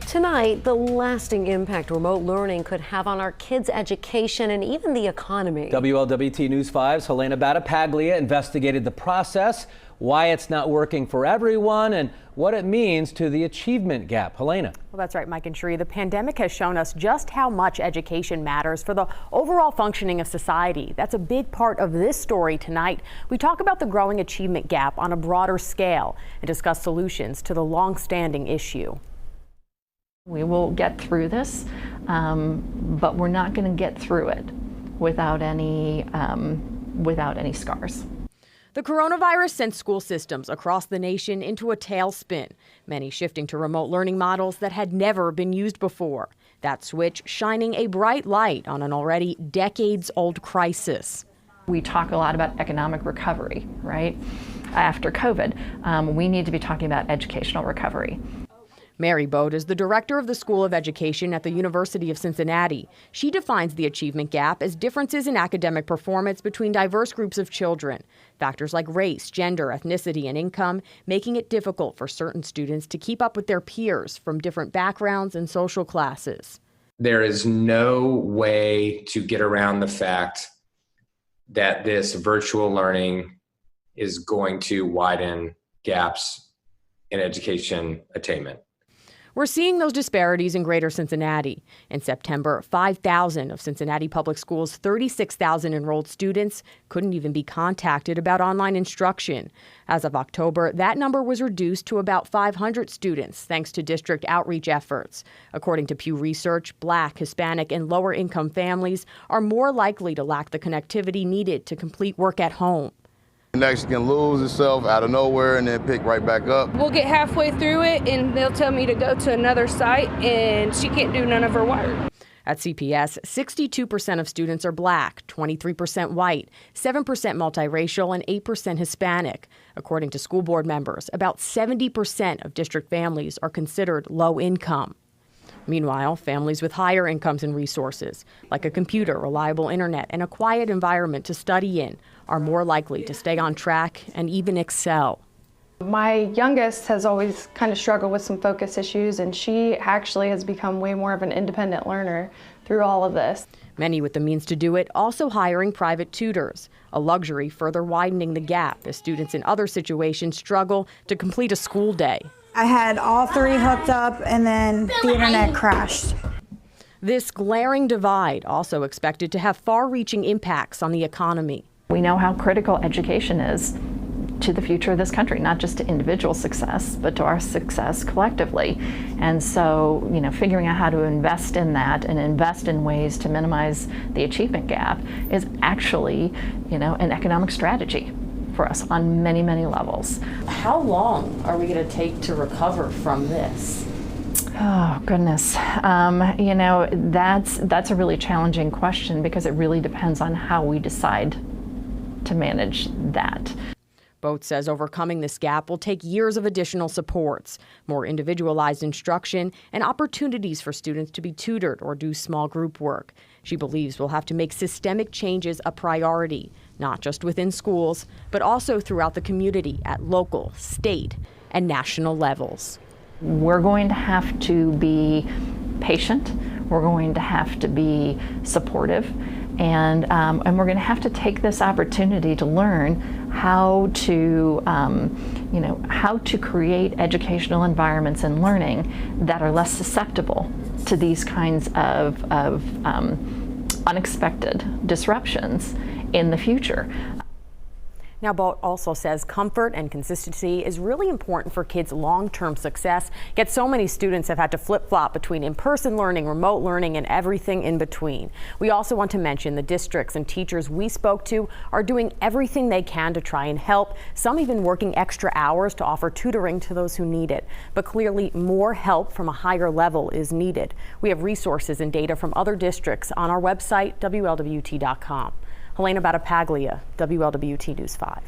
Tonight, the lasting impact remote learning could have on our kids' education and even the economy. WLWT News 5's Helena Battipaglia investigated the process, why it's not working for everyone, and what it means to the achievement gap. Helena. Well, that's right, Mike and Sheree. The pandemic has shown us just how much education matters for the overall functioning of society. That's a big part of this story tonight. We talk about the growing achievement gap on a broader scale and discuss solutions to the long-standing issue. We will get through this, but we're not going to get through it without any scars. The coronavirus sent school systems across the nation into a tailspin, many shifting to remote learning models that had never been used before. That switch shining a bright light on an already decades-old crisis. We talk a lot about economic recovery, right? After COVID, we need to be talking about educational recovery. Mary Bode is the director of the School of Education at the University of Cincinnati. She defines the achievement gap as differences in academic performance between diverse groups of children. Factors like race, gender, ethnicity, and income making it difficult for certain students to keep up with their peers from different backgrounds and social classes. There is no way to get around the fact that this virtual learning is going to widen gaps in education attainment. We're seeing those disparities in Greater Cincinnati. In September, 5,000 of Cincinnati Public Schools' 36,000 enrolled students couldn't even be contacted about online instruction. As of October, that number was reduced to about 500 students, thanks to district outreach efforts. According to Pew Research, Black, Hispanic, and lower-income families are more likely to lack the connectivity needed to complete work at home. Connection can lose itself out of nowhere and then pick right back up. We'll get halfway through it and they'll tell me to go to another site and she can't do none of her work. At CPS, 62% of students are Black, 23% white, 7% multiracial, and 8% Hispanic. According to school board members, about 70% of district families are considered low income. Meanwhile, families with higher incomes and resources, like a computer, reliable internet, and a quiet environment to study in, are more likely to stay on track and even excel. My youngest has always kind of struggled with some focus issues, and she actually has become way more of an independent learner through all of this. Many with the means to do it also hiring private tutors, a luxury further widening the gap as students in other situations struggle to complete a school day. I had all three hooked up and then the internet crashed. This glaring divide also expected to have far-reaching impacts on the economy. We know how critical education is to the future of this country, not just to individual success, but to our success collectively. And so, figuring out how to invest in that and invest in ways to minimize the achievement gap is actually, an economic strategy for us on many, many levels. How long are we going to take to recover from this? Oh, goodness. That's a really challenging question because it really depends on how we decide to manage that. Bode says overcoming this gap will take years of additional supports, more individualized instruction, and opportunities for students to be tutored or do small group work. She believes we'll have to make systemic changes a priority, not just within schools, but also throughout the community at local, state, and national levels. We're going to have to be patient. We're going to have to be supportive. And we're going to have to take this opportunity to learn how to create educational environments and learning that are less susceptible to these kinds of unexpected disruptions in the future. Now, Bode also says comfort and consistency is really important for kids' long-term success, yet so many students have had to flip-flop between in-person learning, remote learning, and everything in between. We also want to mention the districts and teachers we spoke to are doing everything they can to try and help, some even working extra hours to offer tutoring to those who need it. But clearly, more help from a higher level is needed. We have resources and data from other districts on our website, WLWT.com. Helena Battipaglia, WLWT News 5.